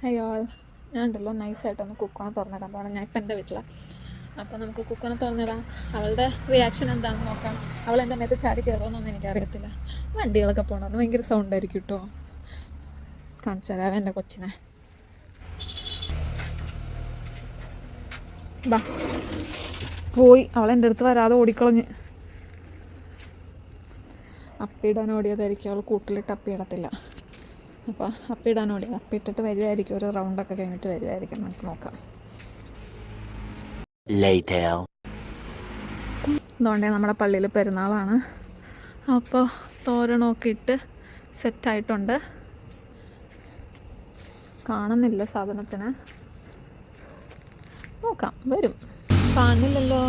അയ്യോ ഞാൻ ഉണ്ടല്ലോ നൈസായിട്ടൊന്ന് കുക്കോനെ തുറന്നിടാൻ പോകണം. ഞാൻ ഇപ്പം എൻ്റെ വീട്ടിലാണ്. അപ്പോൾ നമുക്ക് കുക്കോനെ തുറന്നിടാം. അവളുടെ റിയാക്ഷൻ എന്താണെന്ന് നോക്കാം. അവൾ എൻ്റെ മേത്ത് ചാടി കയറുമെന്നൊന്നും എനിക്കറിയത്തില്ല. വണ്ടികളൊക്കെ പോകണമെന്ന് ഭയങ്കര സൗണ്ടായിരിക്കും കേട്ടോ. കാണിച്ചു തരാം എൻ്റെ കൊച്ചിനെ. ബാ പോയി. അവളെൻ്റെ അടുത്ത് വരാതെ ഓടിക്കളഞ്ഞ്. അപ്പിയിടാൻ ഓടിയതായിരിക്കും. അവൾ കൂട്ടിലിട്ട് അപ്പിയിടത്തില്ല. അപ്പോൾ അപ്പിയിടാൻ ഓടിയത്. അപ്പിയിട്ടിട്ട് വരുമായിരിക്കും. ഒരു റൗണ്ടൊക്കെ കഴിഞ്ഞിട്ട് വരുമായിരിക്കും. നമുക്ക് നോക്കാം. അതുകൊണ്ടേ നമ്മുടെ പള്ളിയിൽ പെരുന്നാളാണ്. അപ്പോൾ തോരണമൊക്കെ ഇട്ട് സെറ്റായിട്ടുണ്ട്. കാണുന്നില്ല സാധനത്തിന്. നോക്കാം, വരും. കാണില്ലല്ലോ,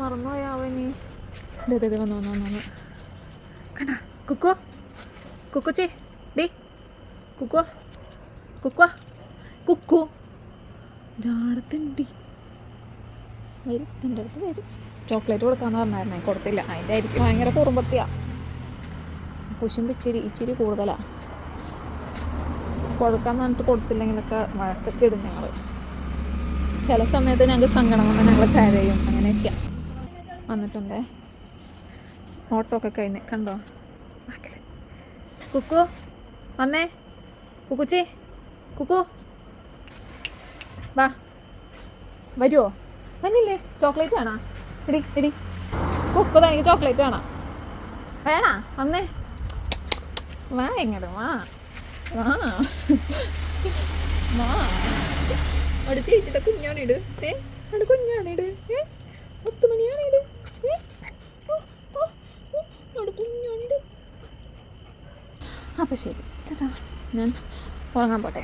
മറന്നുപോയാവനി. ഇതേ വന്നു കണ്ട. കുക്കോ കുക്കുച്ചേ ഡേ കുക്കോ കുക്കോ കുക്കു ജാടത്തിണ്ടി വരും. എൻ്റെ അടുത്ത് വരും. ചോക്ലേറ്റ് കൊടുക്കാമെന്ന് പറഞ്ഞായിരുന്നേ, കൊടുത്തില്ല. അതിൻ്റെ ആയിരിക്കും. ഭയങ്കര കുറുമ്പത്തിയാണ്. കുശുമ്പ് ഇച്ചിരി കൂടുതലാണ്. കൊടുക്കാമെന്ന് പറഞ്ഞിട്ട് കൊടുത്തില്ലെങ്കിലൊക്കെ വഴക്കൊക്കെ ഇടും ഞങ്ങൾ. ചില സമയത്ത് ഞങ്ങൾക്ക് സങ്കടം വന്നാൽ ഞങ്ങൾ കരയും. അങ്ങനെയൊക്കെയാണ്. വന്നിട്ടുണ്ടേ. ഓട്ടോ ഒക്കെ കഴിഞ്ഞ് കണ്ടോ. കുക്കു വന്നേ. കുക്കുച്ചി കുക്കു വാ. വരുമോ? വന്നില്ലേ? ചോക്ലേറ്റ് വേണോ? എടി കുക്കു തനിക്ക് ചോക്ലേറ്റ് വേണോ? വേണോ? വന്നേ. വാ ഇങ്ങോട്ട് വാ വാ വാ. അവിടെ ചേച്ചിയുടെ കുഞ്ഞാണിട്. അവിടെ കുഞ്ഞാണിട്. 10 മണിയാണിട്. അവിടെ കുഞ്ഞാണിട്. അപ്പം ശരി, ഞാൻ ഉറങ്ങാൻ പോട്ടെ.